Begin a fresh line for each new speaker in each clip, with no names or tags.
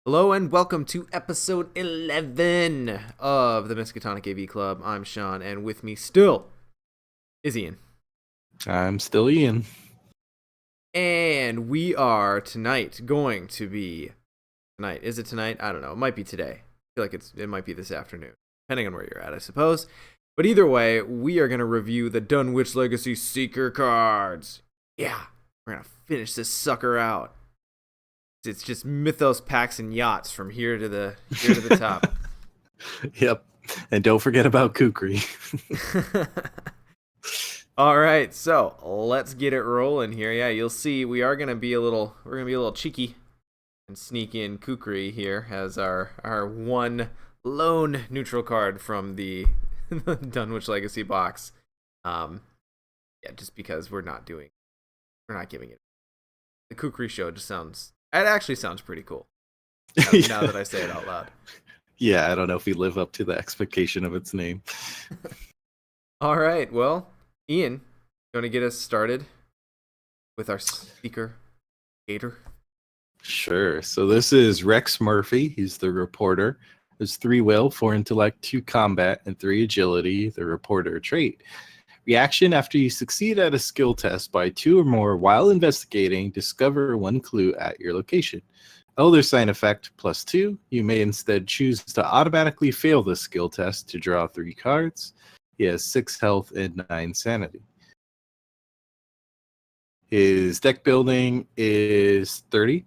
Hello and welcome to episode 11 of the Miskatonic AV Club. I'm Sean, and with me still is Ian.
I'm still Ian.
And we are tonight going to be... Tonight. Is it tonight? I don't know. It might be today. I feel like it might be this afternoon, depending on where you're at, I suppose. But either way, we are going to review the Dunwich Legacy Seeker cards. Yeah, we're going to finish this sucker out. It's just Mythos packs and yachts from here to the top.
Yep. And don't forget about Kukri.
All right, so let's get it rolling here. Yeah, you'll see we're gonna be a little cheeky and sneak in Kukri here as our one lone neutral card from the Dunwich Legacy box. Yeah, just because we're not giving it. The Kukri show it actually sounds pretty cool. Now that I say it out loud.
Yeah, I don't know if we live up to the expectation of its name.
All right, well, Ian, you want to get us started with our speaker, Gator?
Sure. So this is Rex Murphy. He's the reporter. There's 3 will, 4 intellect, 2 combat, and 3 agility, the reporter trait. Reaction: after you succeed at a skill test by 2 or more while investigating, discover 1 clue at your location. Elder sign effect +2. You may instead choose to automatically fail this skill test to draw 3 cards. He has 6 health and 9 sanity. His deck building is 30.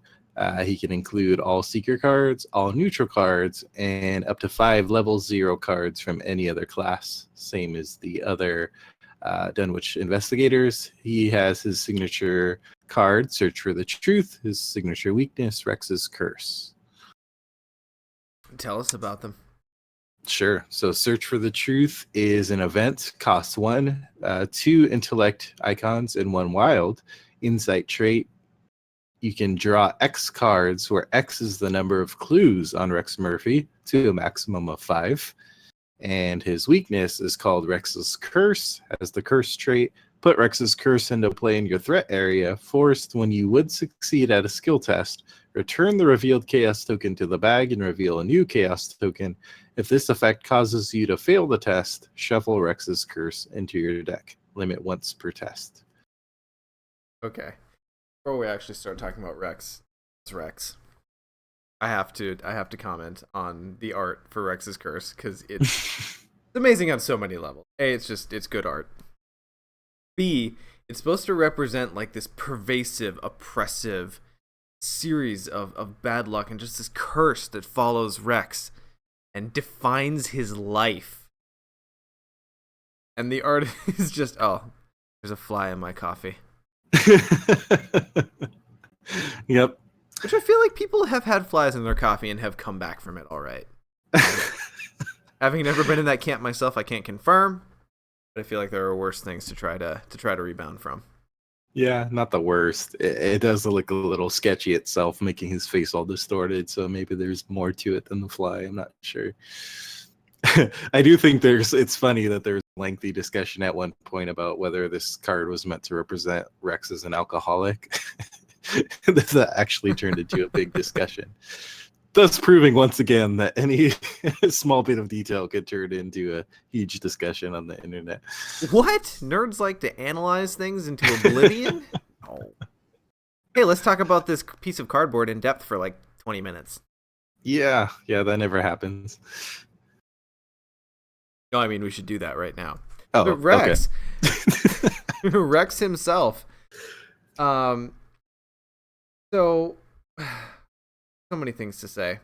He can include all Seeker cards, all neutral cards, and up to 5 level 0 cards from any other class. Same as the other Dunwich investigators. He has his signature card, Search for the Truth, his signature weakness, Rex's Curse.
Tell us about them.
Sure. So Search for the Truth is an event, costs 1, 2 intellect icons, and 1 wild. Insight trait: you can draw X cards, where X is the number of clues on Rex Murphy, to a maximum of 5. And his weakness is called Rex's Curse. As the curse trait, put Rex's Curse into play in your threat area. Forced, when you would succeed at a skill test, return the revealed chaos token to the bag and reveal a new chaos token. If this effect causes you to fail the test, shuffle Rex's Curse into your deck. Limit once per test.
Okay. Before we actually start talking about Rex, it's Rex. I have to comment on the art for Rex's Curse because it's amazing on so many levels. A, it's good art. B, it's supposed to represent like this pervasive, oppressive series of bad luck and just this curse that follows Rex and defines his life. And the art is just, oh, there's a fly in my coffee.
Yep.
Which I feel like people have had flies in their coffee and have come back from it all right. Having never been in that camp myself, I can't confirm, but I feel like there are worse things to try to rebound from.
Yeah, not the worst. It does look a little sketchy itself, making his face all distorted, so maybe there's more to it than the fly. I'm not sure. I do think it's funny that there's a lengthy discussion at one point about whether this card was meant to represent Rex as an alcoholic. That actually turned into a big discussion, thus proving once again that any small bit of detail could turn into a huge discussion on the internet.
What? Nerds like to analyze things into oblivion? Oh. Hey, let's talk about this piece of cardboard in depth for like 20 minutes.
Yeah, that never happens.
No, I mean, we should do that right now.
Oh,
but Rex,
okay.
Rex himself, so many things to say,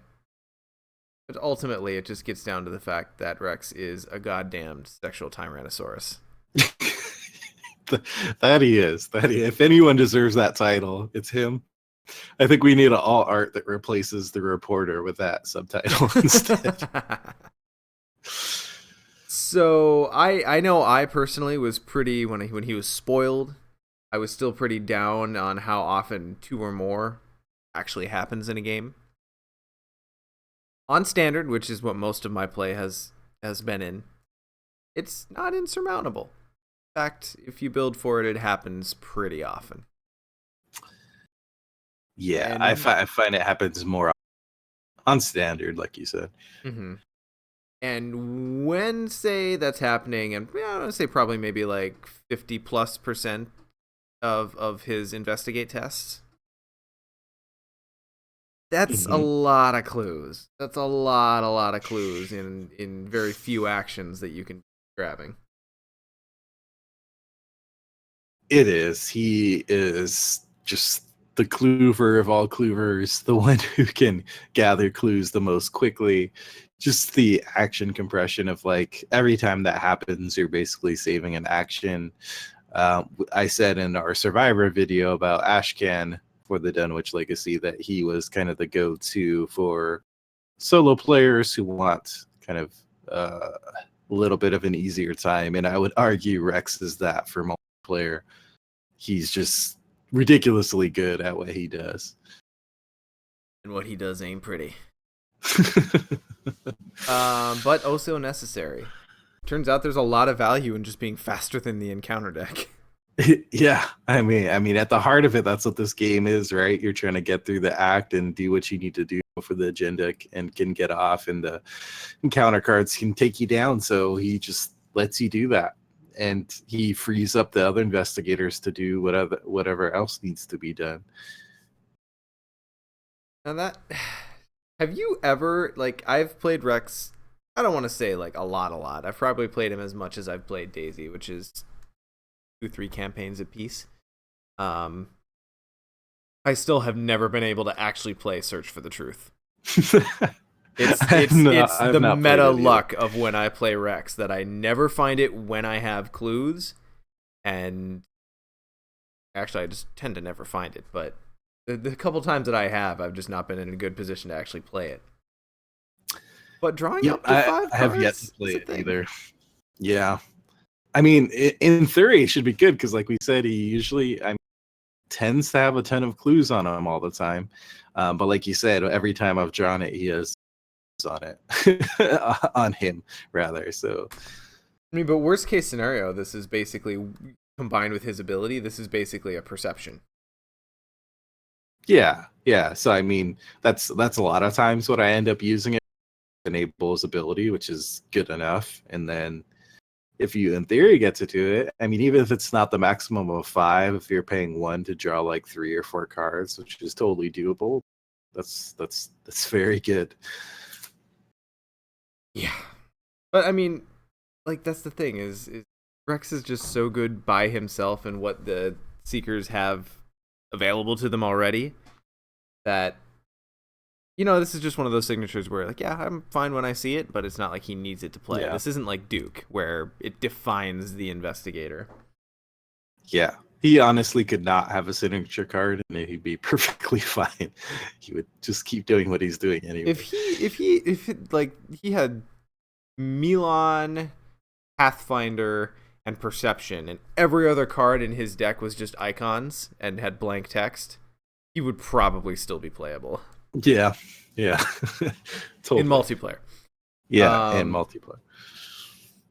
but ultimately it just gets down to the fact that Rex is a goddamn sexual Tyrannosaurus.
That he is. If anyone deserves that title, it's him. I think we need an all art that replaces the reporter with that subtitle instead.
So I know I personally was pretty when he was spoiled. I was still pretty down on how often 2 or more actually happens in a game. On standard, which is what most of my play has been in, it's not insurmountable. In fact, if you build for it, it happens pretty often.
Yeah, I find it happens more on standard, like you said.
Mm-hmm. And when, say, that's happening, and I would say probably maybe like 50+% of his investigate tests, that's a
Hmm.
lot of clues. That's a lot of clues in very few actions that you can be grabbing.
It is. He is just the clover of all cloovers, the one who can gather clues the most quickly. Just the action compression of like every time that happens, you're basically saving an action. I said in our Survivor video about Ashcan for the Dunwich Legacy that he was kind of the go-to for solo players who want kind of a little bit of an easier time. And I would argue Rex is that for multiplayer. He's just ridiculously good at what he does.
And what he does ain't pretty. But also necessary. Turns out there's a lot of value in just being faster than the encounter deck.
Yeah, I mean, at the heart of it, that's what this game is, right? You're trying to get through the act and do what you need to do for the agenda and can get off, and the encounter cards can take you down. So he just lets you do that, and he frees up the other investigators to do whatever else needs to be done.
Now that, have you ever, like, I've played Rex, I don't want to say like a lot. I've probably played him as much as I've played Daisy, which is 2-3 campaigns apiece. I still have never been able to actually play Search for the Truth. It's the meta luck of when I play Rex that I never find it when I have clues, and actually I just tend to never find it. But the couple times that I have, I've just not been in a good position to actually play it. But drawing up to 5 cards,
I have yet to play it either. Yeah, I mean, in theory, it should be good because, like we said, he usually tends to have a ton of clues on him all the time. But like you said, every time I've drawn it, he has on it on him rather. So
I mean, but worst case scenario, this is basically combined with his ability. This is basically a perception.
yeah. So I mean, that's a lot of times what I end up using it enable his ability, which is good enough. And then if you in theory get to do it, I mean, even if it's not the maximum of 5, if you're paying 1 to draw like 3 or 4 cards, which is totally doable, that's very good.
Yeah, but I mean, like, that's the thing is Rex is just so good by himself and what the Seekers have available to them already that, you know, this is just one of those signatures where, like, yeah, I'm fine when I see it, but it's not like he needs it to play.
Yeah.
This isn't like Duke where it defines the investigator.
Yeah, he honestly could not have a signature card and he'd be perfectly fine. He would just keep doing what he's doing anyway.
If he had Milan, Pathfinder, and Perception, and every other card in his deck was just icons and had blank text, he would probably still be playable.
Yeah. Totally.
In multiplayer.
Yeah, in multiplayer.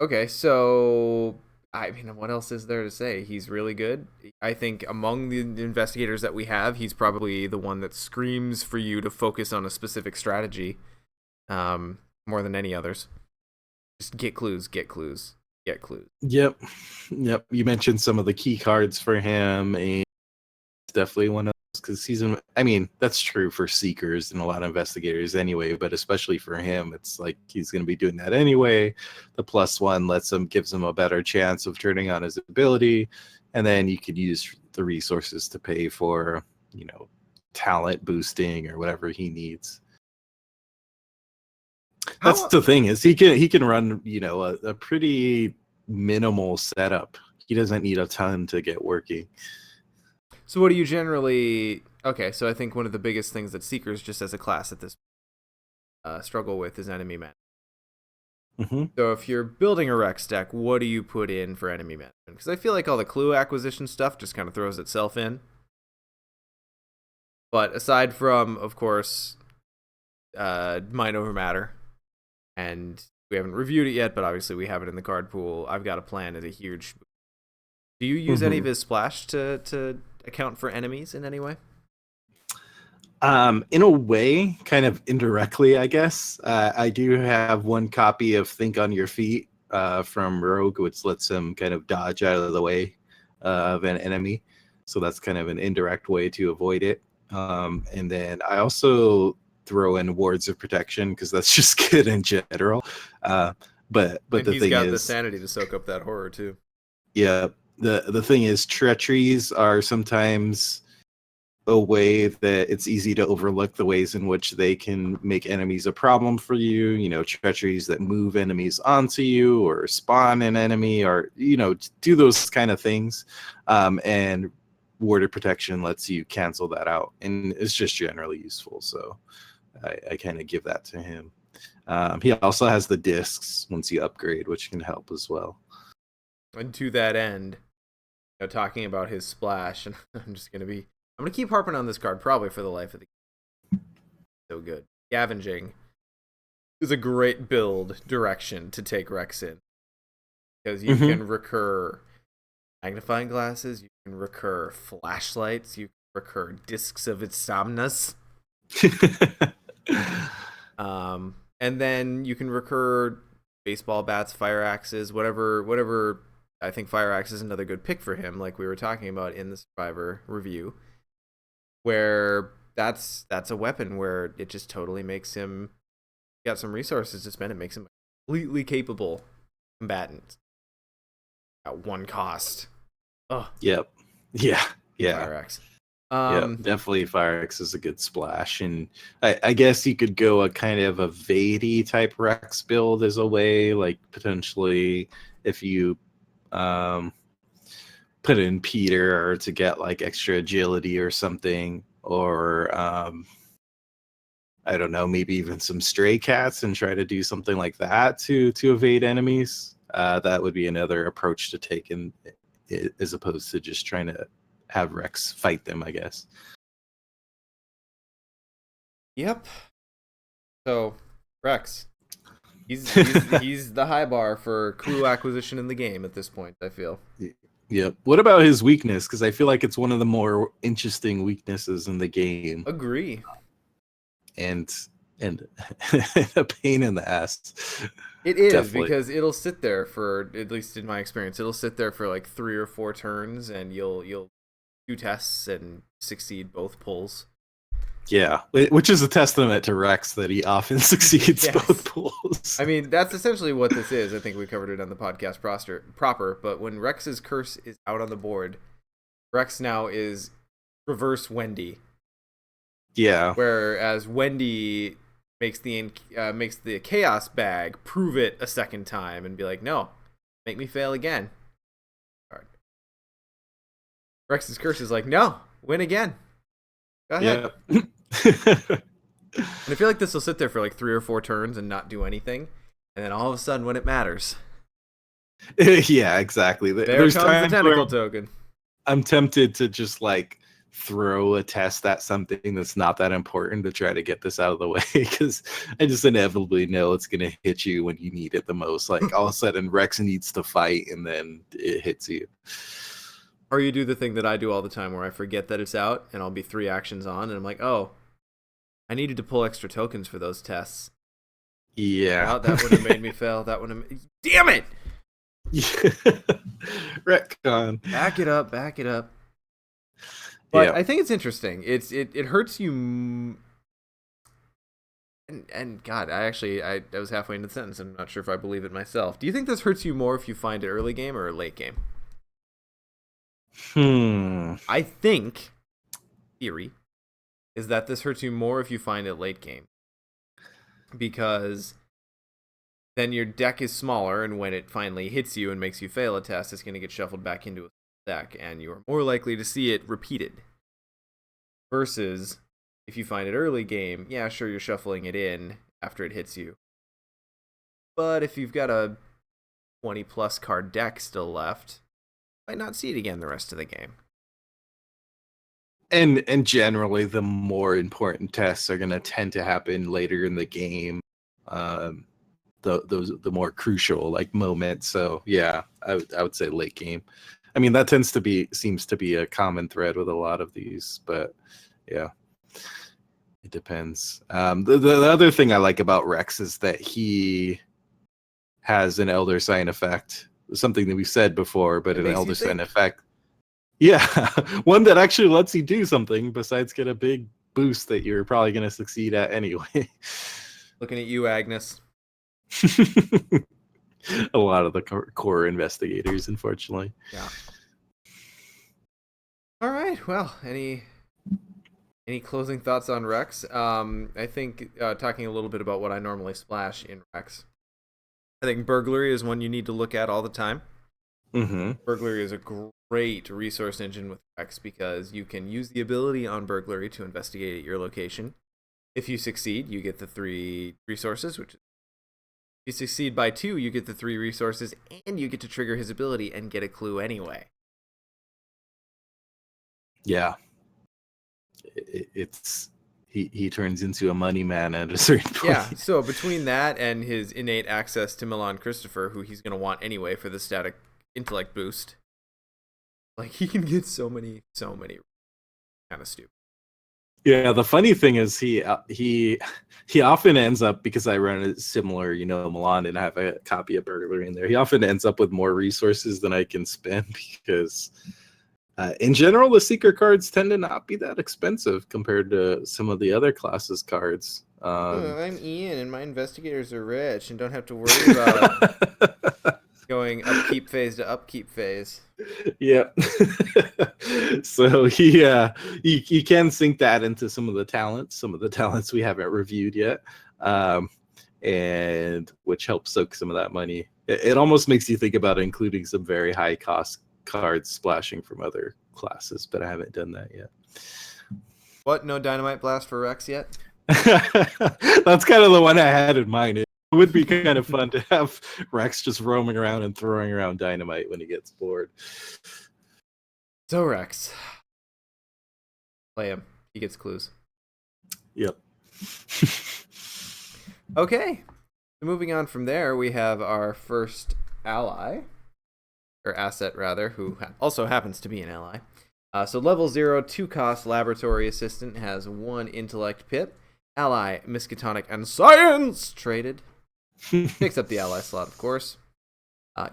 Okay, so I mean, what else is there to say? He's really good. I think among the investigators that we have, he's probably the one that screams for you to focus on a specific strategy, more than any others. Just get clues.
Yep. You mentioned some of the key cards for him, and it's definitely one of those because I mean, that's true for Seekers and a lot of investigators anyway, but especially for him, it's like he's going to be doing that anyway. The +1 gives him a better chance of turning on his ability, and then you could use the resources to pay for, talent boosting or whatever he needs. That's the thing is he can run, a pretty minimal setup. He doesn't need a ton to get working.
So what do you generally... Okay, so I think one of the biggest things that Seekers, just as a class at this struggle with, is enemy management.
Mm-hmm.
So if you're building a Rex deck, what do you put in for enemy management? Because I feel like all the clue acquisition stuff just kind of throws itself in. But aside from, of course, Mind Over Matter, and we haven't reviewed it yet, but obviously we have it in the card pool. I've Got a Plan as a huge... Do you use any of his splash to account for enemies in any way?
In a way, kind of indirectly, I guess. I do have one copy of Think on Your Feet from Rogue, which lets him kind of dodge out of the way of an enemy. So that's kind of an indirect way to avoid it. And then I also throw in Wards of Protection because that's just good in general. But
And
the
he's
thing
got the
is,
sanity to soak up that horror too.
yeah, the thing is, treacheries are sometimes a way that it's easy to overlook the ways in which they can make enemies a problem for you. You know, treacheries that move enemies onto you or spawn an enemy or, you know, do those kind of things. And warded protection lets you cancel that out. And it's just generally useful. So I kind of give that to him. He also has the discs once you upgrade, which can help as well.
And to that end, talking about his splash, and I'm gonna keep harping on this card probably for the life of the game. So good. Scavenging is a great build direction to take Rex in because you can recur magnifying glasses, you can recur flashlights, you can recur discs of insomnus. And then you can recur baseball bats, fire axes, whatever. I think fire axe is another good pick for him, like we were talking about in the Survivor review, where that's a weapon where it just totally makes him got some resources to spend. It makes him a completely capable combatant at one cost. Oh,
Yep. Yeah.
fire axe.
Yeah, definitely Fire X is a good splash. And I guess you could go a kind of a Vady type Rex build as a way, like potentially if you put in Peter to get like extra agility or something, or I don't know, maybe even some stray cats and try to do something like that to evade enemies. That would be another approach to take in, as opposed to just trying to have Rex fight them, I guess.
Yep. So Rex, he's the high bar for clue acquisition in the game at this point, I feel.
Yep. What about his weakness? Because I feel like it's one of the more interesting weaknesses in the game.
Agree.
And a pain in the ass.
It is
Definitely.
because it'll sit there for, at least in my experience, it'll sit there for like 3 or 4 turns, and you'll do tests and succeed both pulls.
Yeah, which is a testament to Rex that he often succeeds both pulls.
I mean, that's essentially what this is. I think we covered it on the podcast proper, but when Rex's curse is out on the board, Rex now is reverse Wendy.
Yeah.
Whereas Wendy makes the chaos bag prove it a second time and be like, no, make me fail again. Rex's curse is like, no, win again. Go ahead.
Yeah.
And I feel like this will sit there for like 3 or 4 turns and not do anything, and then all of a sudden, when it matters,
yeah, exactly.
There comes the tentacle token.
I'm tempted to just like throw a test at something that's not that important to try to get this out of the way, because I just inevitably know it's going to hit you when you need it the most. Like all of a sudden Rex needs to fight and then it hits you.
Or you do the thing that I do all the time where I forget that it's out and I'll be 3 actions on and I'm like, oh, I needed to pull extra tokens for those tests.
Yeah.
Well, that would have made me fail. That would have... Damn it!
Retcon.
Back it up. But
yeah.
I think it's interesting. It hurts you... And God, I was halfway into the sentence. I'm not sure if I believe it myself. Do you think this hurts you more if you find it early game or late game? I think, theory, is that this hurts you more if you find it late game. Because then your deck is smaller, and when it finally hits you and makes you fail a test, it's going to get shuffled back into a deck, and you are more likely to see it repeated. Versus, if you find it early game, yeah, sure, you're shuffling it in after it hits you. But if you've got a 20-plus card deck still left, you might not see it again the rest of the game.
And generally, the more important tests are going to tend to happen later in the game. The more crucial like moments. So yeah, I would say late game. I mean, that seems to be a common thread with a lot of these, but yeah. It depends. The other thing I like about Rex is that he has an Elder Sign effect. Something that we've said before, but
It
an
makes you
Elder Sign
think.
effect. Yeah, one that actually lets you do something besides get a big boost that you're probably going to succeed at anyway.
Looking at you, Agnes.
A lot of the core investigators, unfortunately.
Yeah. All right. Well, any closing thoughts on Rex? I think talking a little bit about what I normally splash in Rex. I think burglary is one you need to look at all the time.
Mm-hmm.
Burglary is a great resource engine with Rex because you can use the ability on burglary to investigate at your location. If you succeed, you get the 3 resources, which if you succeed by 2, you get the 3 resources, and you get to trigger his ability and get a clue anyway.
Yeah, it's he turns into a money man at a certain point.
Yeah, so between that and his innate access to Milan Christopher, who he's going to want anyway for the static intellect boost, like he can get so many kind of stupid.
Yeah, the funny thing is he often ends up, because I run a similar, Milan, and I have a copy of Burglary in there. He often ends up with more resources than I can spend because, in general, the Seeker cards tend to not be that expensive compared to some of the other classes cards.
I'm Ian, and my investigators are rich and don't have to worry about going upkeep phase to upkeep phase.
Yeah. So he can sink that into some of the talents we haven't reviewed yet, and which helps soak some of that money. It almost makes you think about including some very high cost cards splashing from other classes, but I haven't done that yet.
What? No dynamite blast for Rex yet?
That's kind of the one I had in mind. It would be kind of fun to have Rex just roaming around and throwing around dynamite when he gets bored.
So Rex, play him. He gets clues.
Yep.
Okay. So moving on from there, we have our first ally, or asset rather, who also happens to be an ally. So level 0, 2 cost laboratory assistant, has 1 intellect pip. Ally, Miskatonic and Science traded. Picks up the ally slot, of course.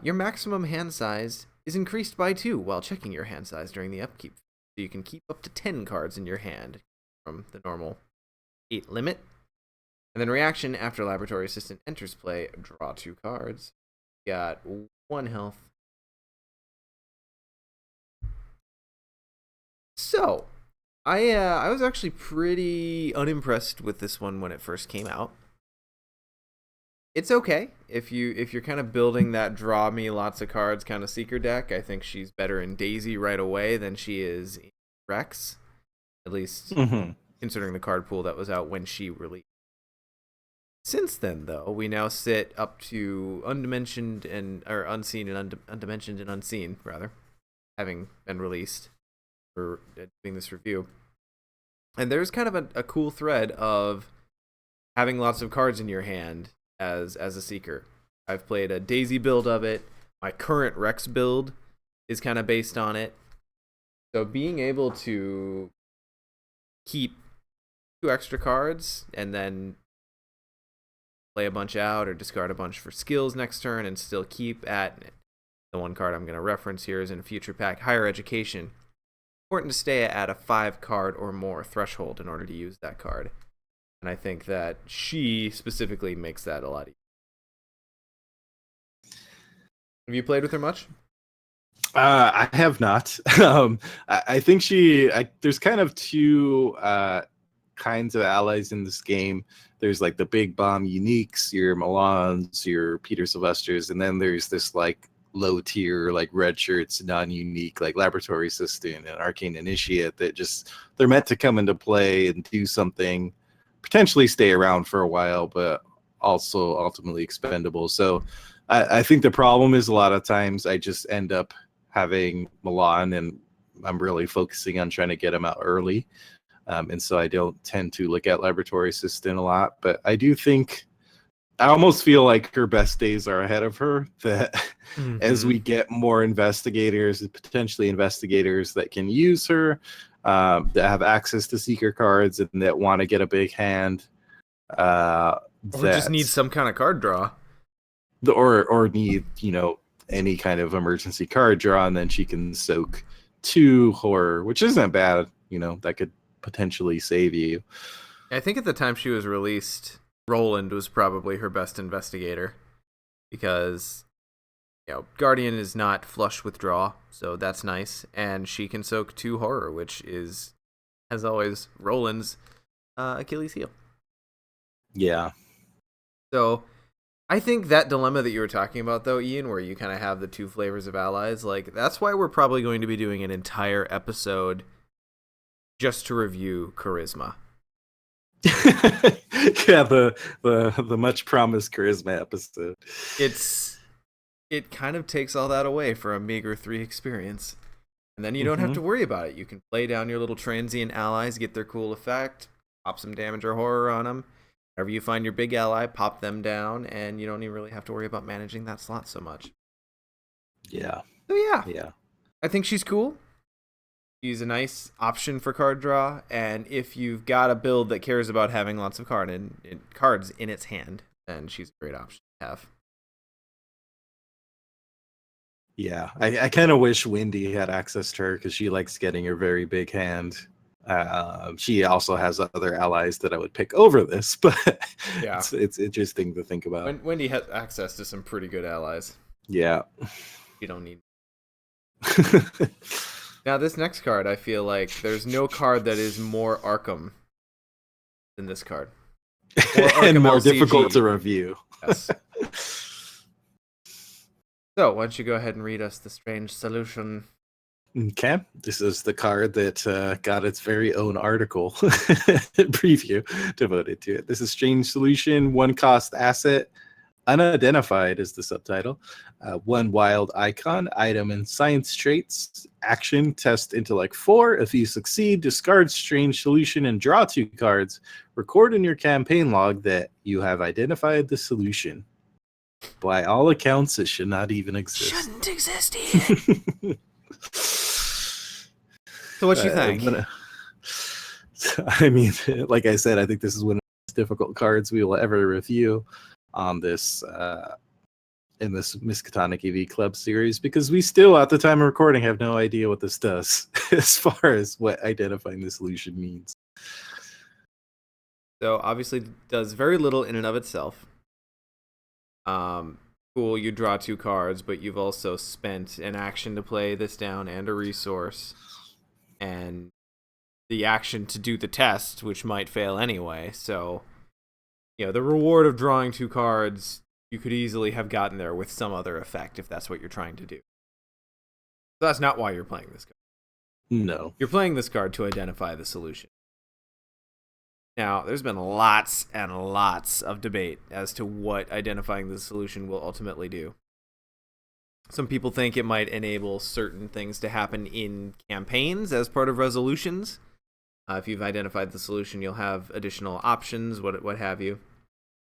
Your maximum hand size is increased by 2 while checking your hand size during the upkeep. So you can keep up to 10 cards in your hand from the normal 8 limit. And then reaction, after laboratory assistant enters play, draw 2 cards. Got 1 health. So, I was actually pretty unimpressed with this one when it first came out. It's okay if you're kind of building that draw me lots of cards kind of Seeker deck. I think she's better in Daisy right away than she is in Rex, at least considering the card pool that was out when she released. Since then, though, we now sit up to Undimensioned and or Unseen and Undimensioned and Unseen rather, having been released for doing this review. And there's kind of a cool thread of having lots of cards in your hand as a Seeker. I've played a Daisy build of it. My current Rex build is kind of based on it. So being able to keep 2 extra cards and then play a bunch out or discard a bunch for skills next turn and still keep at the 1 card I'm going to reference here is in a future pack, Higher Education. Important to stay at a 5 card or more threshold in order to use that card. And I think that she specifically makes that a lot easier. Have you played with her much?
I have not. I think there's kind of 2 kinds of allies in this game. There's like the big bomb uniques, your Milans, your Peter Sylvesters, and then there's this like low tier, like red shirts, non-unique, like Laboratory Assistant and Arcane Initiate that just they're meant to come into play and do something, potentially stay around for a while, but also ultimately expendable. So I think the problem is a lot of times I just end up having Milan and I'm really focusing on trying to get him out early. And so I don't tend to look at Laboratory Assistant a lot, but I do think I almost feel like her best days are ahead of her, that as we get more investigators, potentially investigators that can use her, that have access to Seeker cards and that want to get a big hand.
Or just need some kind of card draw.
Or need, any kind of emergency card draw, and then she can soak 2 horror, which isn't bad. That could potentially save you.
I think at the time she was released, Roland was probably her best investigator, because Guardian is not flush with draw, so that's nice, and she can soak 2 horror, which is, as always, Roland's Achilles heel.
Yeah.
So I think that dilemma that you were talking about, though, Ian, where you kind of have the 2 flavors of allies, like, that's why we're probably going to be doing an entire episode just to review charisma.
Yeah, the much promised charisma episode.
It kind of takes all that away for a meager 3 experience, and then you don't have to worry about it. You can play down your little transient allies, get their cool effect, pop some damage or horror on them. Whenever you find your big ally, pop them down, and you don't even really have to worry about managing that slot so much.
Yeah.
So
yeah,
I think she's cool. She's a nice option for card draw, and if you've got a build that cares about having lots of cards in its hand, then she's a great option to have.
Yeah, I kind of wish Wendy had access to her, because she likes getting her very big hand. She also has other allies that I would pick over this, but
yeah,
it's interesting to think about.
Wendy has access to some pretty good allies.
Yeah.
You don't need. Now, this next card, I feel like there's no card that is more Arkham than this card.
And more difficult to review.
Yes. So, why don't you go ahead and read us the strange solution?
Okay. This is the card that got its very own article preview devoted to it. This is Strange Solution, 1 cost asset. Unidentified is the subtitle. 1 wild icon, item and science traits. Action, test intellect 4. If you succeed, discard Strange Solution and draw 2 cards. Record in your campaign log that you have identified the solution. By all accounts, it should not even exist.
Shouldn't exist, Ian. So what you think?
I mean, like I said, I think this is one of the most difficult cards we will ever review on this in this Miskatonic EV Club series, because we still, at the time of recording, have no idea what this does as far as what identifying the solution means.
So obviously it does very little in and of itself. Cool, you draw 2 cards, but you've also spent an action to play this down and a resource, and the action to do the test, which might fail anyway. So the reward of drawing 2 cards, you could easily have gotten there with some other effect if that's what you're trying to do. So that's not why you're playing this card.
No.
You're playing this card to identify the solution. Now, there's been lots and lots of debate as to what identifying the solution will ultimately do. Some people think it might enable certain things to happen in campaigns as part of resolutions. If you've identified the solution, you'll have additional options, what have you.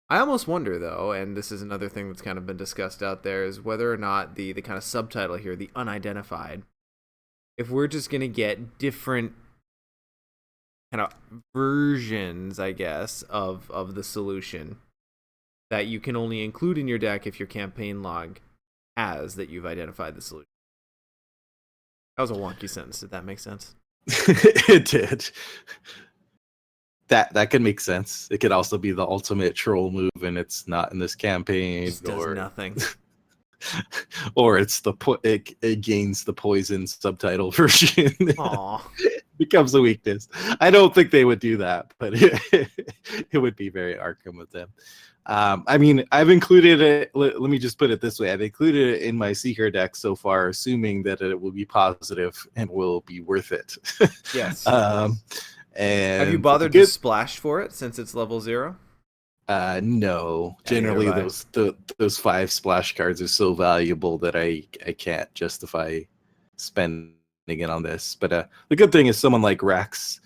I almost wonder, though, and this is another thing that's kind of been discussed out there, is whether or not the kind of subtitle here, the unidentified, if we're just going to get different kind of versions, I guess, of the solution that you can only include in your deck if your campaign log has that you've identified the solution. That was a wonky sentence. Did that make sense?
It did. That could make sense. It could also be the ultimate troll move, and it's not in this campaign.
It just does nothing.
Or it's it gains the poison subtitle version.
Aww.
Becomes a weakness. I don't think they would do that, but it would be very Arkham with them. I mean, I've included it. Let me just put it this way: I've included it in my Seeker deck so far, assuming that it will be positive and will be worth it.
Yes.
And
have you bothered to splash for it since it's level 0?
No. Generally, those 5 splash cards are so valuable that I can't justify spending it on this. But the good thing is someone like Rex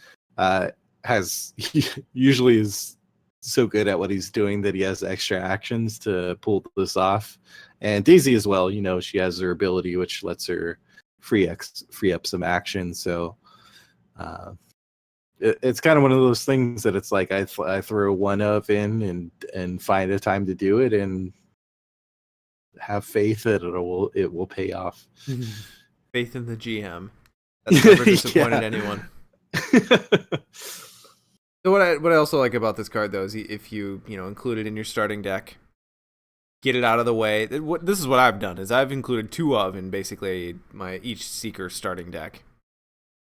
usually is so good at what he's doing that he has extra actions to pull this off. And Daisy as well, she has her ability which lets her free up some action. So Uh, it's kind of one of those things that it's like I throw one of in and find a time to do it and have faith that it will pay off.
Faith in the GM. That's never disappointed anyone. So what I also like about this card though is if you include it in your starting deck, get it out of the way. This is what I've done is I've included 2 of in basically my each Seeker starting deck.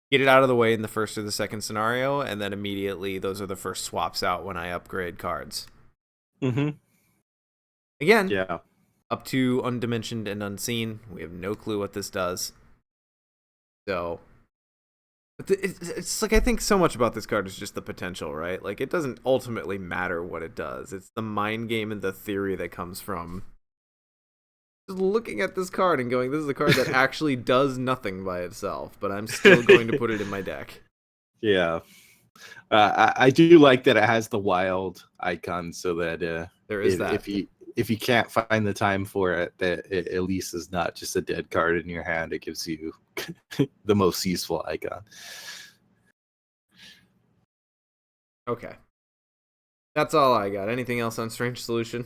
Get it out of the way in the first or the second scenario, and then immediately those are the first swaps out when I upgrade cards.
Mm-hmm.
Again,
Yeah.
up to Undimensioned and Unseen. We have no clue what this does. So, it's like I think so much about this card is just the potential, right? Like it doesn't ultimately matter what it does. It's the mind game and the theory that comes from just looking at this card and going, this is a card that actually does nothing by itself, but I'm still going to put it in my deck.
Yeah. I do like that it has the wild icon so that
there is that.
If you can't find the time for it, that it at least is not just a dead card in your hand. It gives you the most useful icon.
Okay. That's all I got. Anything else on Strange Solution?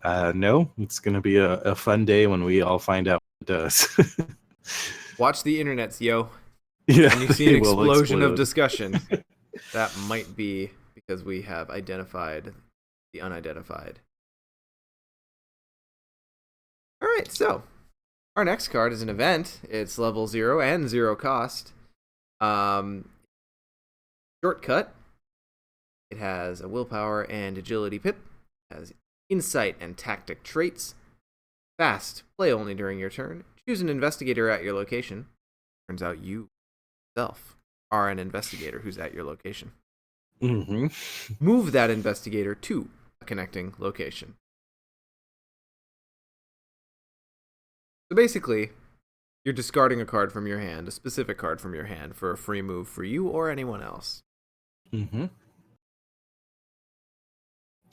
No, it's going to be a fun day when we all find out what it does.
Watch the internets, yo.
Yeah,
and you see an explosion of discussion. That might be because we have identified the unidentified. All right, so our next card is an event. It's level 0 and 0 cost. Shortcut. It has a willpower and agility pip. It has insight and tactic traits. Fast. Play only during your turn. Choose an investigator at your location. Turns out you yourself are an investigator who's at your location.
Mm-hmm.
Move that investigator to a connecting location. So basically, you're discarding a card from your hand, a specific card from your hand, for a free move for you or anyone else.
Mm-hmm.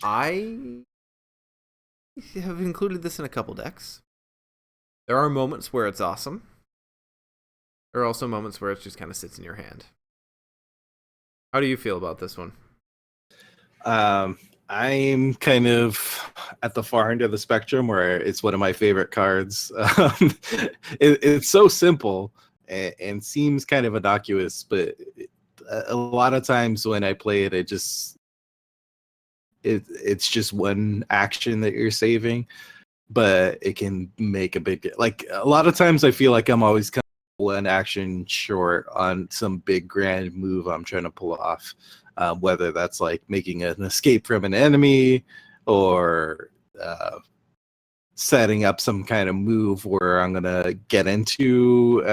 I have included this in a couple decks. There are moments where it's awesome. There are also moments where it just kind of sits in your hand. How do you feel about this one?
I'm kind of at the far end of the spectrum where it's one of my favorite cards. It's so simple and seems kind of innocuous, but a lot of times when I play it, it's just one action that you're saving, but it can make a big, like a lot of times I feel like I'm always kind of one action short on some big grand move I'm trying to pull off. Whether that's like making an escape from an enemy or setting up some kind of move where I'm going to get into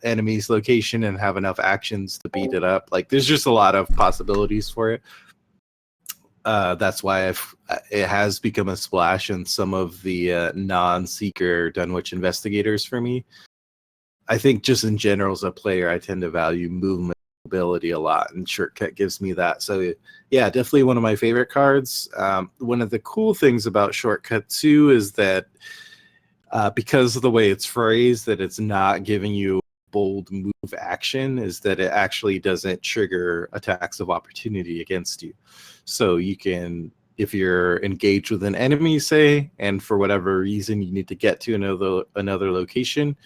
enemy's location and have enough actions to beat it up. Like there's just a lot of possibilities for it. That's why it has become a splash in some of the non-seeker Dunwich investigators for me. I think just in general as a player, I tend to value movement ability a lot, and Shortcut gives me that. So yeah, definitely one of my favorite cards. One of the cool things about Shortcut too is that because of the way it's phrased, that it's not giving you bold move action, is that it actually doesn't trigger attacks of opportunity against you. So you can, if you're engaged with an enemy, say, and for whatever reason you need to get to another location,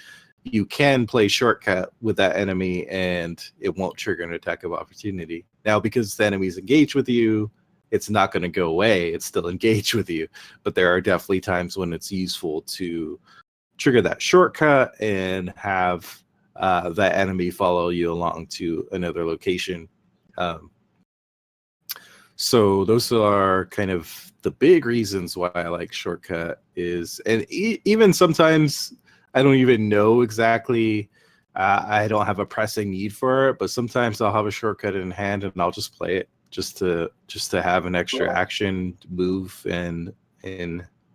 you can play Shortcut with that enemy and it won't trigger an attack of opportunity. Now, because the enemy's engaged with you, it's not going to go away. It's still engaged with you. But there are definitely times when it's useful to trigger that Shortcut and have that enemy follow you along to another location. So those are kind of the big reasons why I like Shortcut is, and even sometimes I don't even know exactly. I don't have a pressing need for it, but sometimes I'll have a shortcut in hand and I'll just play it just to have an extra action move and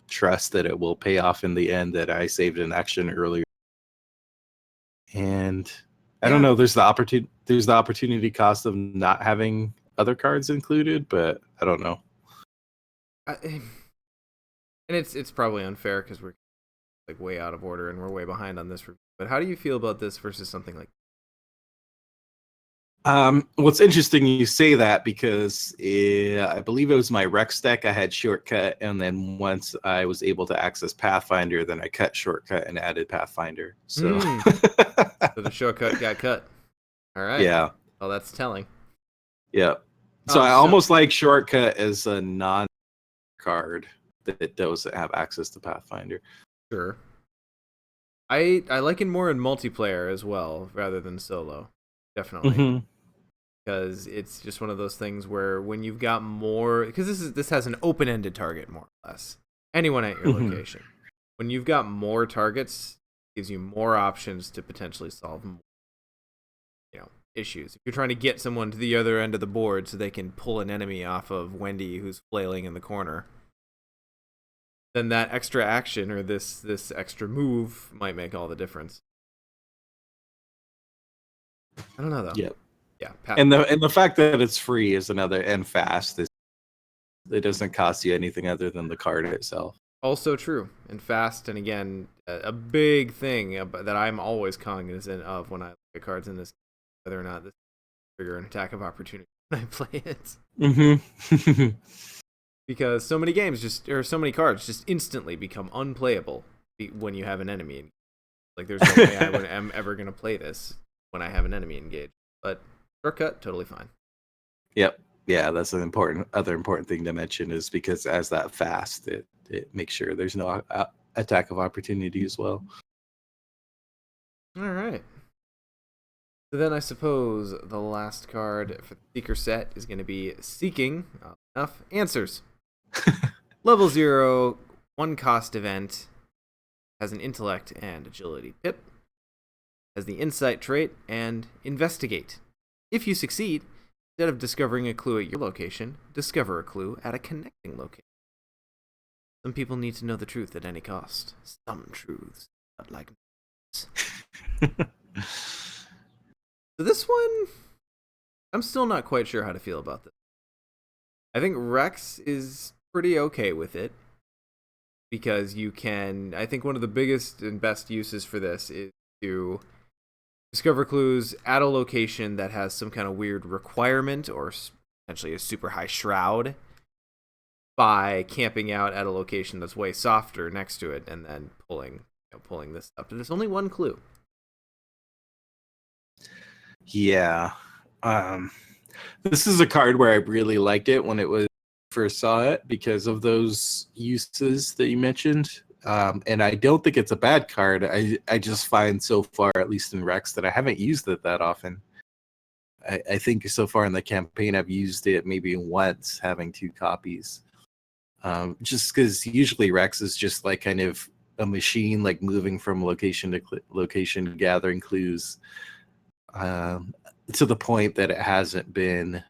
trust that it will pay off in the end, that I saved an action earlier. And I don't know. There's the opportunity cost of not having other cards included, but I don't know.
And it's probably unfair because we're like way out of order and we're way behind on this review. But how do you feel about this versus something like
Well, it's interesting you say that because I believe it was my Rex deck. I had shortcut, and then once I was able to access Pathfinder, then I cut shortcut and added Pathfinder. So,
So the shortcut got cut. All right.
yeah,
Well, that's telling.
yeah. So I
So
almost like shortcut as a non-card that doesn't have access to Pathfinder.
sure. I like it more in multiplayer as well rather than solo. Definitely.
Mm-hmm.
Because it's just one of those things where when you've got more, because this has an open-ended target more or less, anyone at your
Mm-hmm.
location. When you've got more targets, it gives you more options to potentially solve more, issues. If you're trying to get someone to the other end of the board so they can pull an enemy off of Wendy who's flailing in the corner, then that extra action or this extra move might make all the difference. I don't know though.
Yep.
Yeah,
And the fact that it's free is another, and fast is, it doesn't cost you anything other than the card itself.
also true and fast. And again, a big thing that I'm always cognizant of when I look at cards in this, whether or not this trigger an attack of opportunity when I play it.
Mm-hmm.
Because so many so many cards just instantly become unplayable when you have an enemy. Like there's no way am ever gonna play this when I have an enemy engaged. But shortcut, totally fine.
Yep. Yeah, that's an other important thing to mention, is because as that fast, it makes sure there's no attack of opportunity as well.
All right. So then I suppose the last card for the Seeker set is going to be Seeking enough answers. Level 0, 1 cost event, has an intellect and agility pip, has the insight trait, and investigate. If you succeed, instead of discovering a clue at your location, discover a clue at a connecting location. Some people need to know the truth at any cost. Some truths, not like So this one, I'm still not quite sure how to feel about this. I think Rex is pretty okay with it because I think one of the biggest and best uses for this is to discover clues at a location that has some kind of weird requirement or potentially a super high shroud by camping out at a location that's way softer next to it and then pulling this up. And there's only one clue.
Yeah. This is a card where I really liked it when it was first saw it because of those uses that you mentioned. And I don't think it's a bad card. I just find so far, at least in Rex, that I haven't used it that often. I think so far in the campaign, I've used it maybe once, having 2 copies. Just because usually Rex is just like kind of a machine, like moving from location to location, gathering clues. To the point that it hasn't been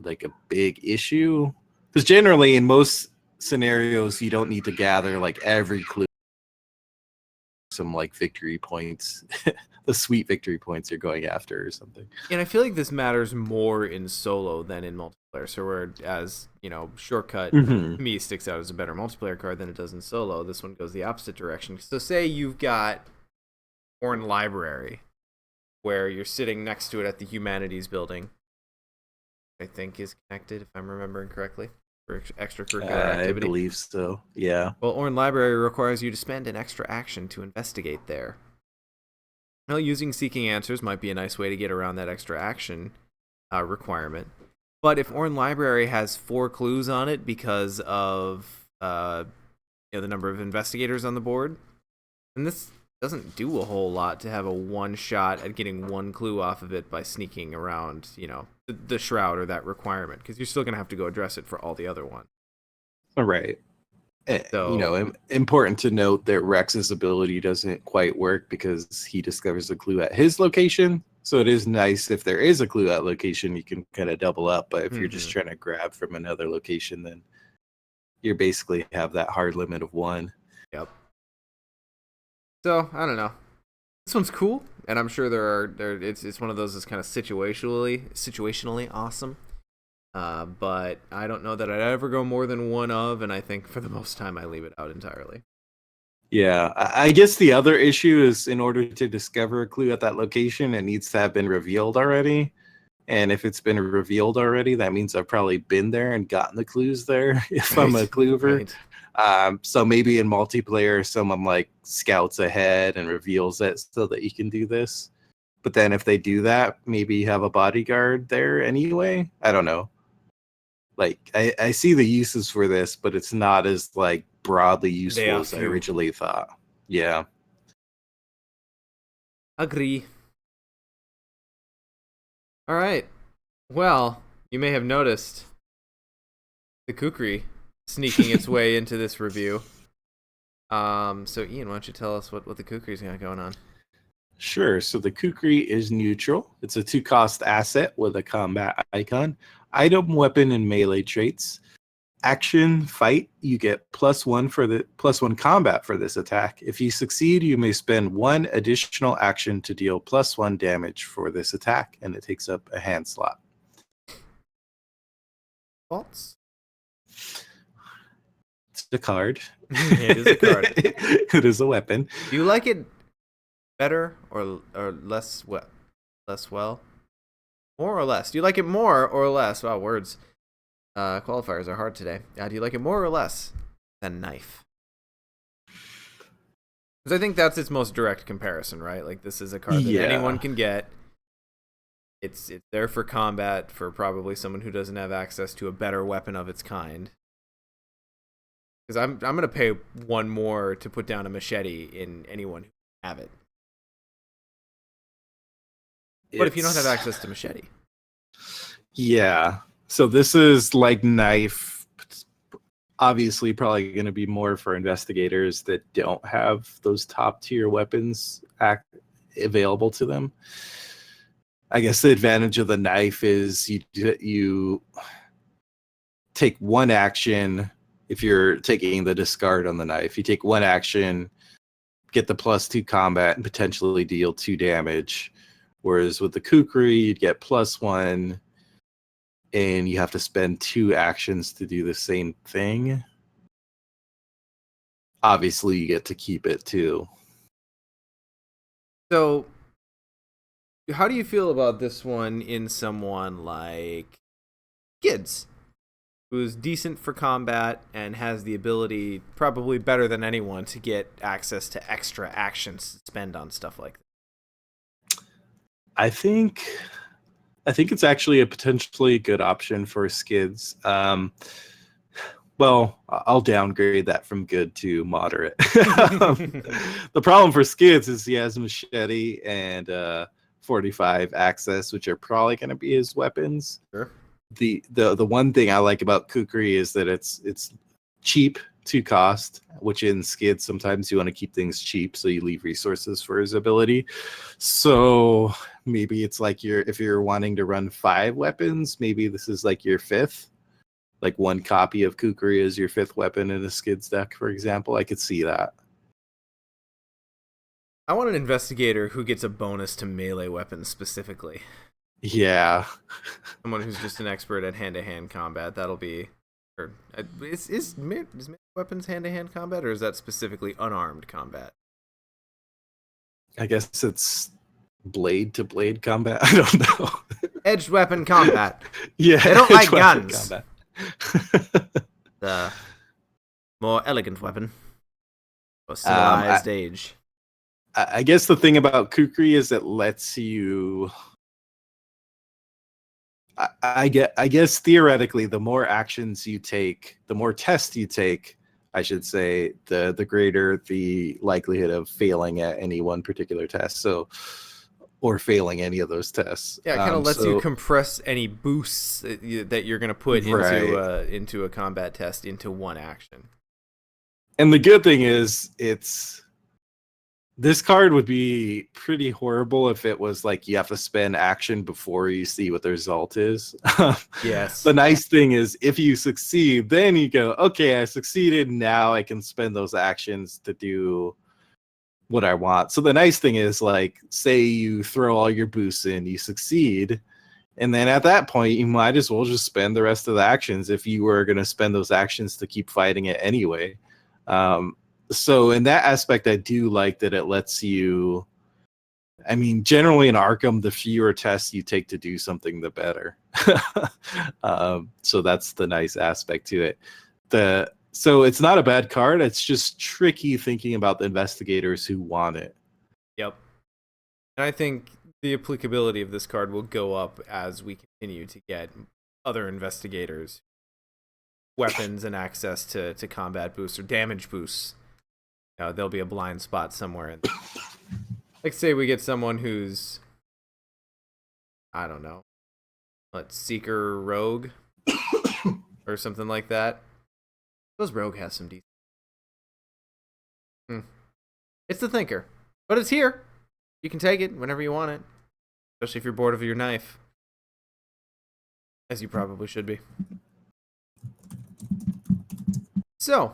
like a big issue, because generally in most scenarios you don't need to gather like every clue, some like victory points, the sweet victory points you're going after or something.
And I feel like this matters more in solo than in multiplayer. So whereas, Shortcut
Mm-hmm.
to me sticks out as a better multiplayer card than it does in solo, this one goes the opposite direction. So say you've got Orn Library, where you're sitting next to it at the Humanities building, I think is connected, if I'm remembering correctly, for extracurricular activity.
I believe so, yeah.
Well, Orn Library requires you to spend an extra action to investigate there. Well, using Seeking Answers might be a nice way to get around that extra action requirement. But if Orn Library has 4 clues on it because of the number of investigators on the board, then this doesn't do a whole lot to have a one shot at getting 1 clue off of it by sneaking around, the shroud or that requirement, because you're still going to have to go address it for all the other ones.
All right.
So,
Important to note that Rex's ability doesn't quite work because he discovers a clue at his location. So it is nice if there is a clue at location, you can kind of double up. But if you're just trying to grab from another location, then you basically have that hard limit of 1.
Yep. So I don't know. This one's cool, and I'm sure it's one of those that's kind of situationally awesome. But I don't know that I'd ever go more than 1 of, and I think for the most time I leave it out entirely.
Yeah, I guess the other issue is in order to discover a clue at that location, it needs to have been revealed already. And if it's been revealed already, that means I've probably been there and gotten the clues there if I'm a
Right.
cluever.
Right.
So maybe in multiplayer, someone like scouts ahead and reveals it so that you can do this. But then if they do that, maybe you have a bodyguard there anyway. I don't know. Like I see the uses for this, but it's not as like broadly
They
useful
are
as I
few.
originally thought. Yeah.
Agree. All right. Well, you may have noticed the kukri sneaking its way into this review. So Ian, why don't you tell us what the kukri's got going on?
Sure. So the Kukri is neutral. It's a 2-cost asset with a combat icon. Item, weapon, and melee traits. Action, fight, you get +1 for the +1 combat for this attack. If you succeed, you may spend 1 additional action to deal +1 damage for this attack, and it takes up a hand slot.
Faults?
It's a card.
It is a card.
It is a weapon.
Do you like it better or less well? More or less? Do you like it more or less? Wow, words. Qualifiers are hard today. Do you like it more or less than knife? Because I think that's its most direct comparison, right? Like, this is a card that anyone can get. It's there for combat for probably someone who doesn't have access to a better weapon of its kind. Because I'm gonna pay 1 more to put down a machete in anyone who have it. But if you don't have access to machete,
yeah. So this is like knife. Obviously, probably going to be more for investigators that don't have those top tier weapons available to them. I guess the advantage of the knife is you take 1 action. If you're taking the discard on the knife, you take 1 action, get the +2 combat, and potentially deal 2 damage. Whereas with the kukri, you'd get +1, and you have to spend 2 actions to do the same thing. Obviously, you get to keep it too.
So, how do you feel about this one in someone like Gids, who's decent for combat and has the ability, probably better than anyone, to get access to extra actions to spend on stuff like that?
I think it's actually a potentially good option for Skids. Well, I'll downgrade that from good to moderate. The problem for Skids is he has machete and 45 access, which are probably going to be his weapons.
Sure.
The one thing I like about Kukri is that it's cheap to cost, which in Skids sometimes you want to keep things cheap, so you leave resources for his ability. So maybe it's like if you're wanting to run 5 weapons, maybe this is like your 5th. Like 1 copy of Kukri is your 5th weapon in a Skids deck, for example. I could see that.
I want an investigator who gets a bonus to melee weapons specifically.
Yeah.
Someone who's just an expert at hand-to-hand combat. That'll be... Is melee weapons hand-to-hand combat, or is that specifically unarmed combat?
I guess it's blade-to-blade combat. I don't know.
Edged weapon combat.
Yeah.
They don't like guns.
Combat.
The more elegant weapon for civilized age.
I guess the thing about Kukri is it lets you. I guess theoretically, the more actions you take, the more tests you take, I should say, the greater the likelihood of failing at any one particular test. So, or failing any of those tests.
Yeah, it kind of lets you compress any boosts that you're going to put into a combat test into 1 action.
And the good thing is, this card would be pretty horrible if it was like you have to spend action before you see what the result is.
Yes.
The nice thing is if you succeed, then you go, okay, I succeeded. Now I can spend those actions to do what I want. So the nice thing is, like, say you throw all your boosts in, you succeed, and then at that point you might as well just spend the rest of the actions if you were going to spend those actions to keep fighting it anyway. So in that aspect, I do like that it lets you I mean, generally in Arkham, the fewer tests you take to do something, the better. So that's the nice aspect to it. So it's not a bad card. It's just tricky thinking about the investigators who want it.
Yep. And I think the applicability of this card will go up as we continue to get other investigators weapons and access to combat boosts or damage boosts. There'll be a blind spot somewhere. Like, say we get someone who's, I don't know, Seeker Rogue or something like that. Those Rogue has some decent. It's the Thinker, but it's here. You can take it whenever you want it, especially if you're bored of your knife, as you probably should be. So,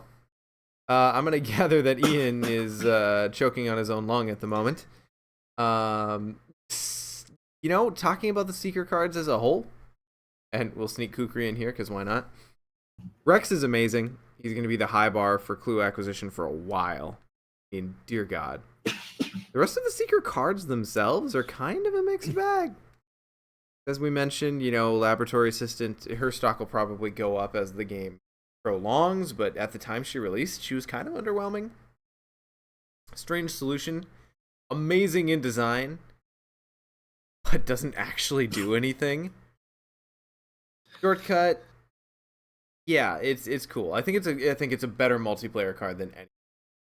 I'm going to gather that Ian is choking on his own lung at the moment. Talking about the Seeker cards as a whole, and we'll sneak Kukri in here because why not? Rex is amazing. He's going to be the high bar for clue acquisition for a while. I mean, dear God. The rest of the Seeker cards themselves are kind of a mixed bag. As we mentioned, Laboratory Assistant, her stock will probably go up as the game prolongs, but at the time she released, she was kind of underwhelming. Strange Solution, amazing in design, but doesn't actually do anything. Shortcut, yeah, it's cool. I think it's a better multiplayer card than any.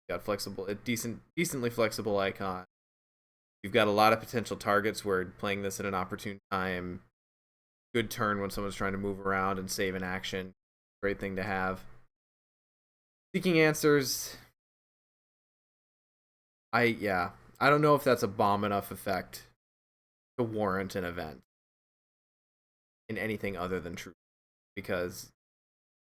Got a decently flexible icon. You've got a lot of potential targets where playing this at an opportune time, good turn when someone's trying to move around and save an action. Great thing to have. Seeking Answers. I don't know if that's a bomb enough effect to warrant an event in anything other than truth. Because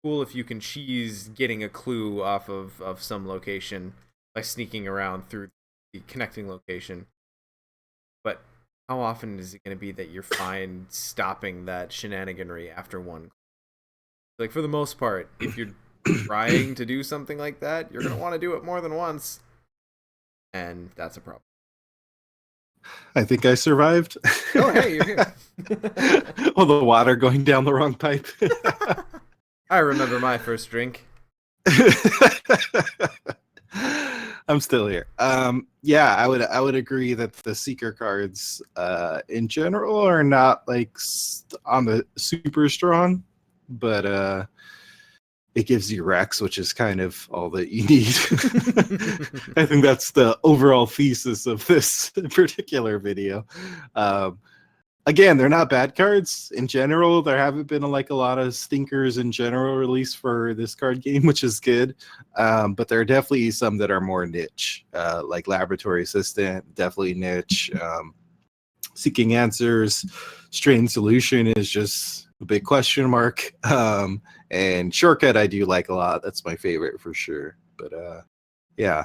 cool if you can cheese getting a clue off of some location by sneaking around through the connecting location. But how often is it going to be that you're fine stopping that shenaniganry after one? Like, for the most part, if you're trying to do something like that, you're going to want to do it more than once. And that's a problem.
I think I survived.
Oh, hey, you're here.
Well, the water going down the wrong pipe.
I remember my first drink.
I'm still here. Yeah, I would agree that the Seeker cards in general are not like on the super strong, but it gives you Rex, which is kind of all that you need. I think that's the overall thesis of this particular video. Again, they're not bad cards in general. There haven't been a lot of stinkers in general released for this card game, which is good. But there are definitely some that are more niche, like Laboratory Assistant, definitely niche. Seeking Answers, Strange Solution is just a big question mark. And Shortcut I do like a lot. That's my favorite for sure. But yeah,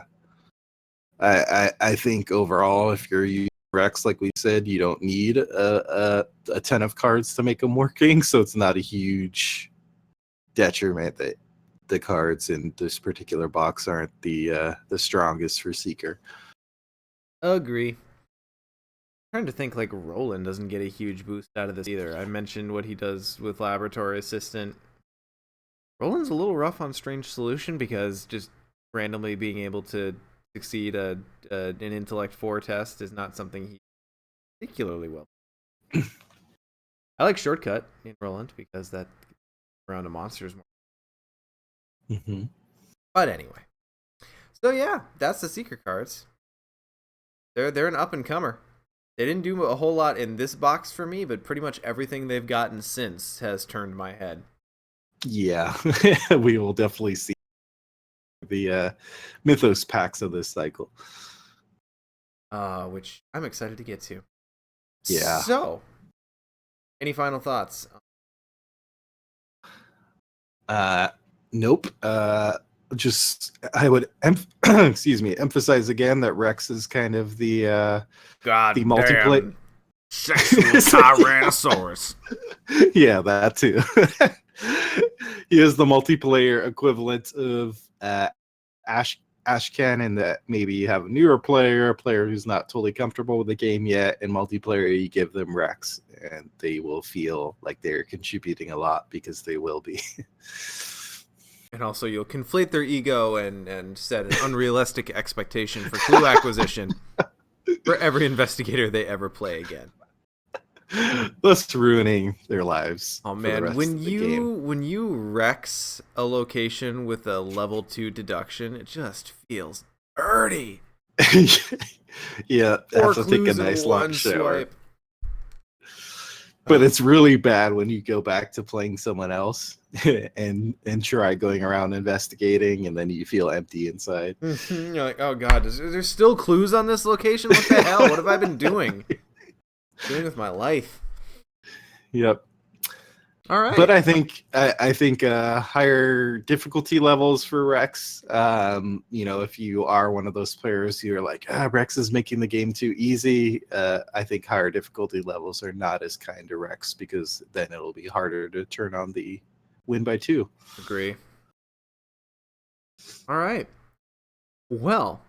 I think overall, if you're using Rex, like we said, you don't need a ton of cards to make them working, so it's not a huge detriment that the cards in this particular box aren't the strongest for Seeker.
Agree. I'm trying to think, Roland doesn't get a huge boost out of this either. I mentioned what he does with Laboratory Assistant. Roland's a little rough on Strange Solution because just randomly being able to succeed an Intellect 4 test is not something he particularly well. I like Shortcut in Roland because that around a monster's more.
Mm-hmm.
But anyway, so yeah, that's the Seeker cards. They're an up and comer. They didn't do a whole lot in this box for me, but pretty much everything they've gotten since has turned my head.
Yeah, we will definitely see the Mythos packs of this cycle.
Which I'm excited to get to.
Yeah.
So, any final thoughts?
Nope. Just I would excuse me, emphasize again that Rex is kind of the multiplayer
sexual Tyrannosaurus.
Yeah, that too. He is the multiplayer equivalent of Ash Cannon that maybe you have a newer player, a player who's not totally comfortable with the game yet. In multiplayer, you give them Rex, and they will feel like they're contributing a lot because they will be.
And also, you'll conflate their ego and set an unrealistic expectation for clue acquisition for every investigator they ever play again.
Thus ruining their lives.
Oh
for the
man,
rest
when
of the game.
when you Rex a location with a level 2 deduction, it just feels dirty.
Yeah, I
4
have to take a
clues in
nice long
one
shower.
swipe.
But it's really bad when you go back to playing someone else and try going around investigating, and then you feel empty inside.
You're like, oh god, is there still clues on this location? What the hell? What have I been doing? Doing with my life?
Yep.
All right.
But I think higher difficulty levels for Rex. If you are one of those players who are like, Rex is making the game too easy, I think higher difficulty levels are not as kind to Rex, because then it'll be harder to turn on the win by 2.
Agree. All right. Well,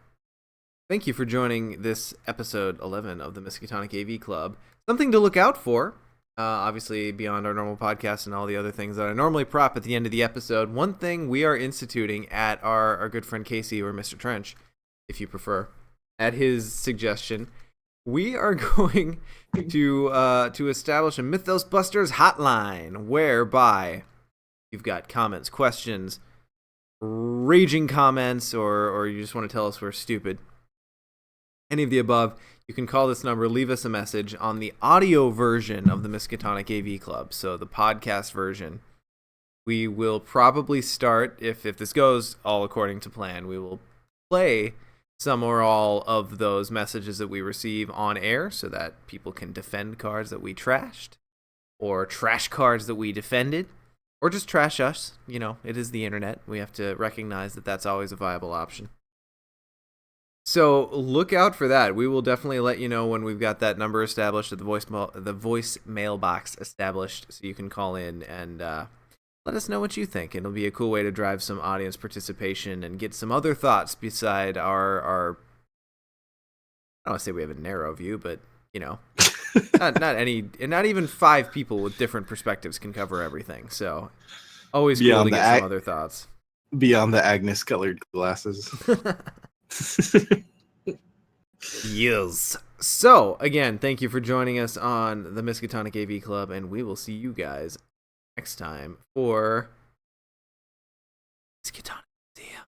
thank you for joining this episode 11 of the Miskatonic AV Club. Something to look out for. Obviously, beyond our normal podcast and all the other things that I normally prop at the end of the episode, one thing we are instituting at our good friend Casey, or Mr. Trench, if you prefer, at his suggestion, we are going to establish a Mythos Busters hotline, whereby you've got comments, questions, raging comments, or you just want to tell us we're stupid. Any of the above, you can call this number, leave us a message on the audio version of the Miskatonic AV Club, so the podcast version. We will probably start, if this goes all according to plan, we will play some or all of those messages that we receive on air so that people can defend cards that we trashed, or trash cards that we defended, or just trash us. It is the internet. We have to recognize that that's always a viable option. So look out for that. We will definitely let you know when we've got that number established, the voice mailbox established, so you can call in and let us know what you think. It'll be a cool way to drive some audience participation and get some other thoughts beside our I don't want to say we have a narrow view, but not even 5 people with different perspectives can cover everything. So always cool to get some other thoughts.
Beyond the Agnes colored glasses.
Yes. So, again, thank you for joining us on the Miskatonic AV Club, and we will see you guys next time for Miskatonic. See ya.